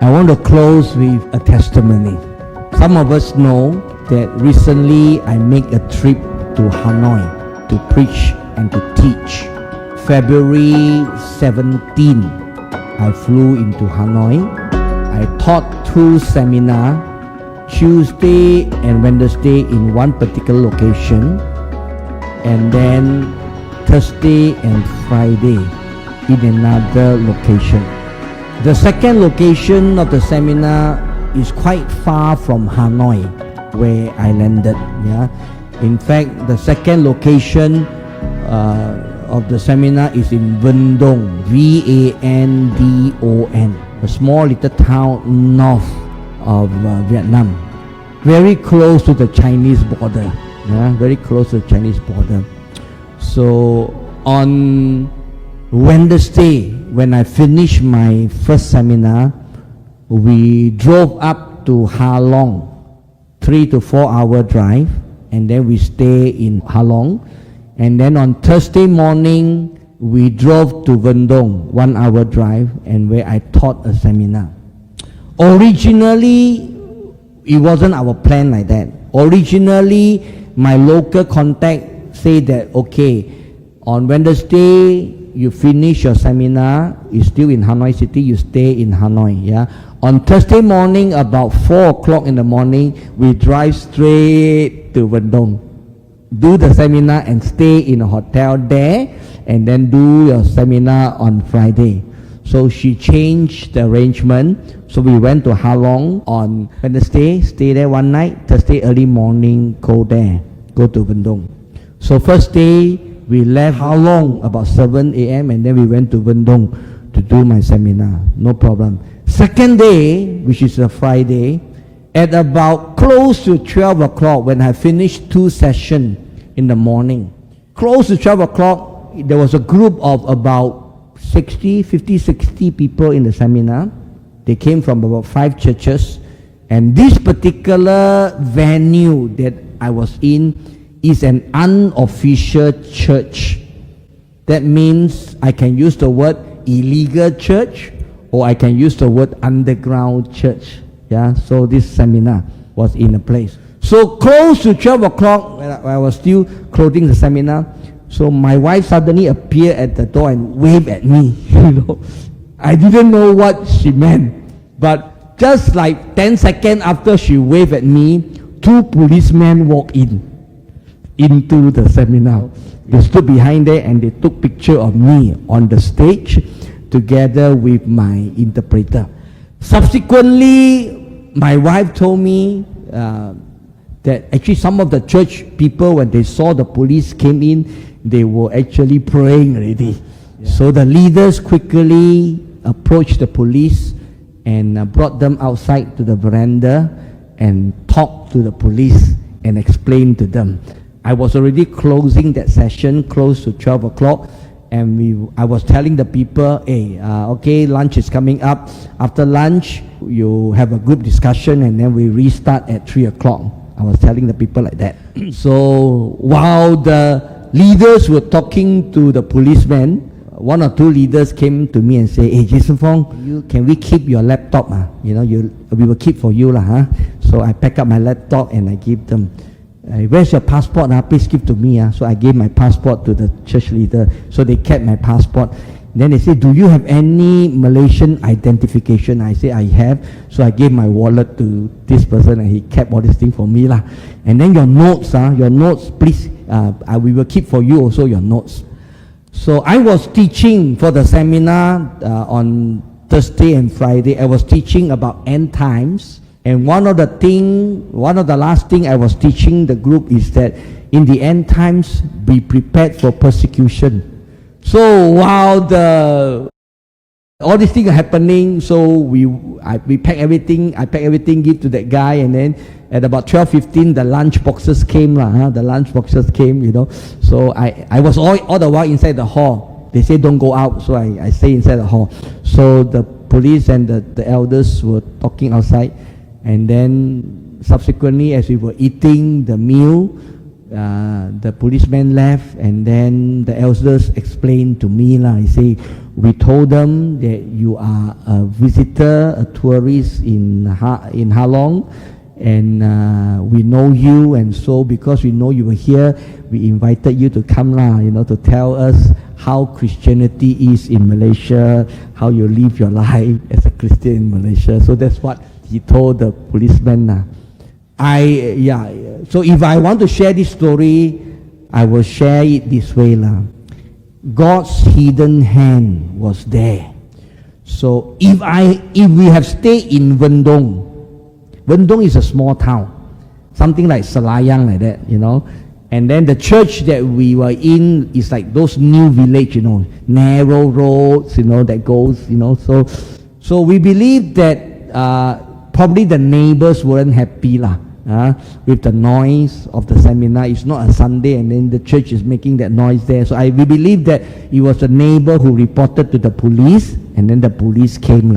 I want to close with a testimony. Some of us know that recently I made a trip to Hanoi to preach and to teach. February 17, I flew into Hanoi. I taught 2 seminars, Tuesday and Wednesday in one particular location, and then Thursday and Friday in another location. The second location of the seminar is quite far from Hanoi, where I landed. In fact, the second location of the seminar is in Vendong, Vandon, a small little town north of Vietnam, very close to the Chinese border. Very close to the Chinese border. So on Wednesday, when I finished my first seminar, we drove up to Ha Long, 3 to 4 hour drive, and then we stay in Ha Long. And then on Thursday morning, we drove to Vendong, 1 hour drive, and where I taught a seminar. Originally, it wasn't our plan like that. Originally, my local contact said that, okay, on Wednesday, you finish your seminar, you're still in Hanoi City, you stay in Hanoi. On Thursday morning, about 4 o'clock in the morning, we drive straight to Vendong, do the seminar and stay in a hotel there, and then do your seminar on Friday. So she changed the arrangement. So we went to Ha Long on Wednesday, stay there one night, Thursday early morning, go to Vendong. So first day, we left Ha Long about 7 a.m. and then we went to Vendong to do my seminar, no problem. Second day, which is a Friday, at about close to 12 o'clock, when I finished 2 sessions in the morning, close to 12 o'clock, there was a group of about 60 people in the seminar. They came from about 5 churches, and this particular venue that I was in is an unofficial church. That means I can use the word illegal church, or I can use the word underground church. So this seminar was in a place. So close to 12 o'clock, when I was still closing the seminar, so my wife suddenly appeared at the door and waved at me. I didn't know what she meant, but just like 10 seconds after she waved at me, 2 policemen walked into the seminar. They stood behind there and they took picture of me on the stage together with my interpreter. Subsequently, my wife told me that actually some of the church people, when they saw the police came in, they were actually praying already. So the leaders quickly approached the police and brought them outside to the veranda and talked to the police and explained to them. I was already closing that session close to 12 o'clock, and I was telling the people, hey, okay, lunch is coming up. After lunch, you have a group discussion, and then we restart at 3 o'clock. I was telling the people like that. So while the leaders were talking to the policemen, 1 or 2 leaders came to me and say, hey, Jason Fong, can we keep your laptop? We will keep for you. So I pack up my laptop and I give them. Where's your passport? Please give to me. So I gave my passport to the church leader. So they kept my passport. Then they said, do you have any Malaysian identification? I said, I have. So I gave my wallet to this person and he kept all this thing for me. And then your notes, please, we will keep for you also your notes. So I was teaching for the seminar on Thursday and Friday. I was teaching about end times. And one of the last thing I was teaching the group is that in the end times, be prepared for persecution. So while all these things are happening, so we pack everything. I pack everything, give to that guy, and then at about 12:15, the lunch boxes came. The lunch boxes came, So I was all the while inside the hall. They say don't go out, so I stay inside the hall. So the police and the elders were talking outside. And then subsequently, as we were eating the meal, the policeman left, and then the elders explained to me, he said, we told them that you are a visitor, a tourist in Halong, and we know you, and so because we know you were here, we invited you to come to tell us how Christianity is in Malaysia, how you live your life as a Christian in Malaysia. So that's what he told the policeman. So if I want to share this story, I will share it this way. God's hidden hand was there. So if we have stayed in Vendong is a small town, something like Selayang like that, and then the church that we were in is like those new village, narrow roads, that goes, so we believe that probably the neighbors weren't happy with the noise of the seminar. It's not a Sunday and then the church is making that noise there. So we believe that it was a neighbor who reported to the police, and then the police came.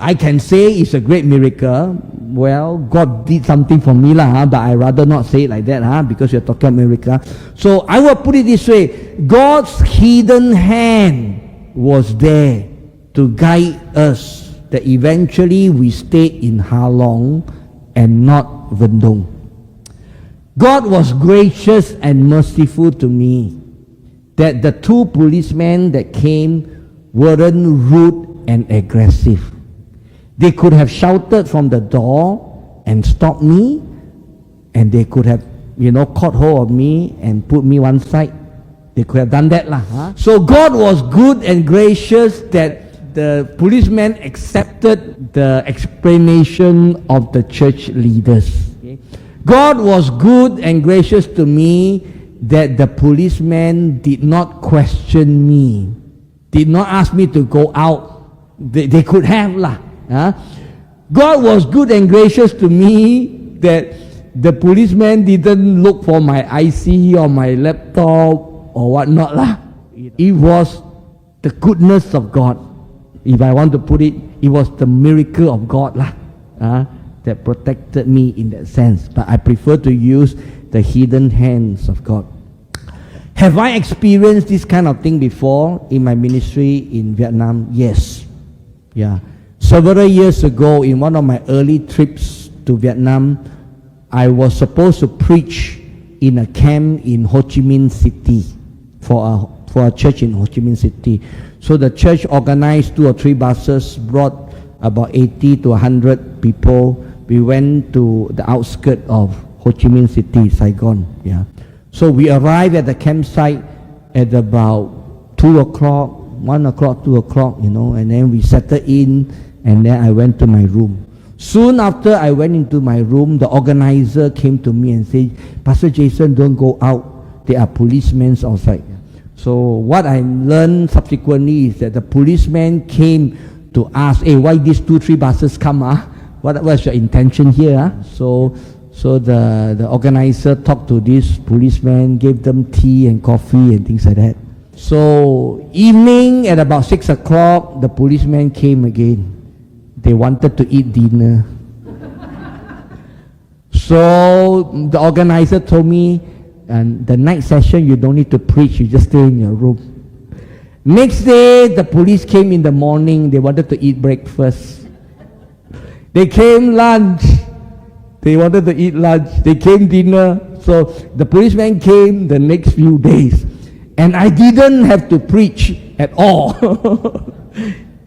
I can say it's a great miracle. Well, God did something for me, but I rather not say it like that, because you're talking miracle. So I will put it this way: God's hidden hand was there to guide us, that eventually we stayed in Halong and not Vendong. God was gracious and merciful to me, that the two policemen that came weren't rude and aggressive. They could have shouted from the door and stopped me, and they could have, caught hold of me and put me one side. They could have done that. So God was good and gracious that the policeman accepted the explanation of the church leaders. God was good and gracious to me that the policeman did not question me, did not ask me to go out. They could have. God was good and gracious to me that the policeman didn't look for my IC or my laptop or whatnot. It was the goodness of God. If I want to put it, it was the miracle of God that protected me in that sense. But I prefer to use the hidden hands of God. Have I experienced this kind of thing before in my ministry in Vietnam? Yes. Several years ago, in one of my early trips to Vietnam, I was supposed to preach in a camp in Ho Chi Minh City for a church in Ho Chi Minh City. So the church organized 2 or 3 buses, brought about 80 to 100 people. We went to the outskirts of Ho Chi Minh City, Saigon. So we arrived at the campsite at about 2 o'clock, 1 o'clock, 2 o'clock, and then we settled in, and then I went to my room. Soon after I went into my room, the organizer came to me and said, "Pastor Jason, don't go out. There are policemen outside." So what I learned subsequently is that the policeman came to ask, "Hey, why these 2-3 buses come? What's your intention here?" So the organizer talked to this policeman, gave them tea and coffee and things like that. So evening at about 6 o'clock, the policeman came again. They wanted to eat dinner. So the organizer told me, and the night session, you don't need to preach, you just stay in your room. Next day, the police came in the morning. They wanted to eat breakfast. They came lunch. They wanted to eat lunch. They came dinner. So the policeman came the next few days. And I didn't have to preach at all.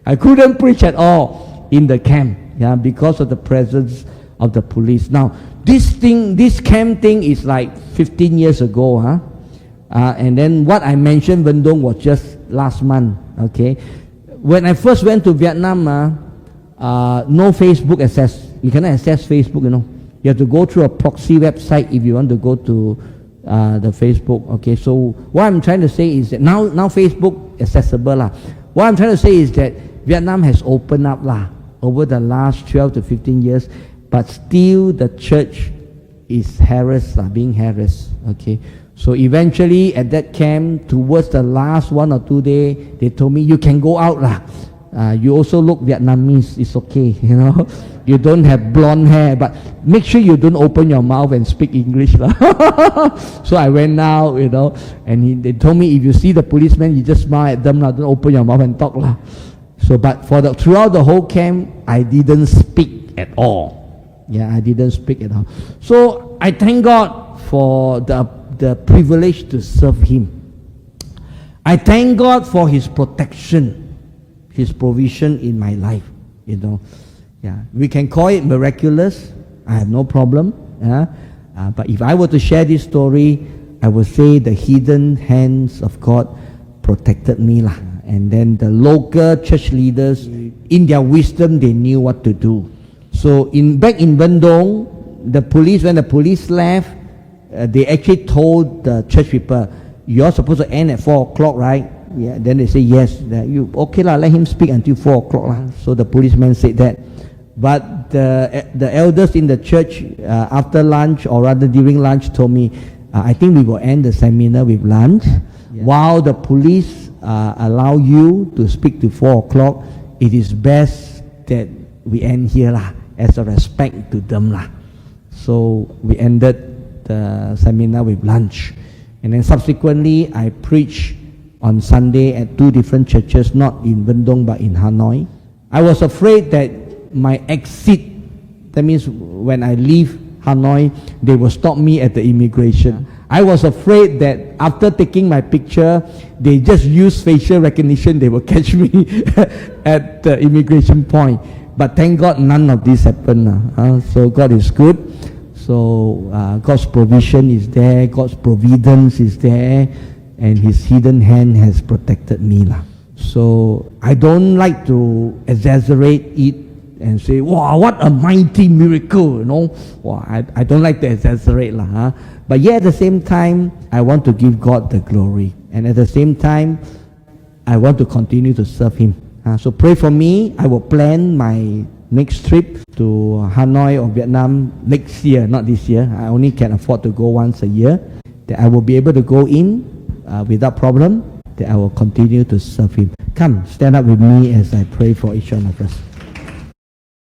I couldn't preach at all in the camp, because of the presence of the police. Now, this camp thing is like 15 years ago, and then what I mentioned, Vendong, was just last month. Okay, when I first went to Vietnam, no Facebook access. You cannot access Facebook. You have to go through a proxy website if you want to go to the Facebook. Okay, so what I'm trying to say is that now Facebook accessible. What I'm trying to say is that Vietnam has opened up over the last 12 to 15 years, but still the church is being harassed. Okay, so eventually at that camp, towards the last 1 or 2 days, they told me, "You can go out you also look Vietnamese, it's okay, you know. You don't have blonde hair, but make sure you don't open your mouth and speak English. So I went out, you know, and they told me, if you see the policeman, you just smile at them, don't open your mouth and talk. So, but throughout the whole camp, I didn't speak at all. Yeah, I didn't speak at all. So I thank God for the privilege to serve Him. I thank God for His protection, His provision in my life, you know. Yeah, we can call it miraculous. I have no problem. But if I were to share this story, I would say the hidden hands of God protected me. And then the local church leaders, in their wisdom, they knew what to do. So back in Bandung, when the police left, they actually told the church people, you're supposed to end at 4 o'clock, right? Yeah. Then they say, yes. Okay, let him speak until 4 o'clock. So the policeman said that. But the elders in the church, after lunch, or rather during lunch, told me, I think we will end the seminar with lunch. While the police allow you to speak to 4 o'clock, it is best that we end here as a respect to them. So we ended the seminar with lunch. And then subsequently, I preached on Sunday at 2 different churches, not in Bandung but in Hanoi. I was afraid that my exit, that means when I leave Hanoi, they will stop me at the immigration. I was afraid that after taking my picture, they just use facial recognition, they will catch me at the immigration point. But thank God none of this happened. So God is good. So God's provision is there, God's providence is there, and His hidden hand has protected me. So I don't like to exaggerate it and say, wow, what a mighty miracle, you know. Wow, I don't like to exaggerate. But yet at the same time, I want to give God the glory. And at the same time, I want to continue to serve Him. So pray for me. I will plan my next trip to Hanoi or Vietnam next year, not this year. I only can afford to go once a year. That I will be able to go in without problem. That I will continue to serve Him. Come, stand up with me as I pray for each one of us.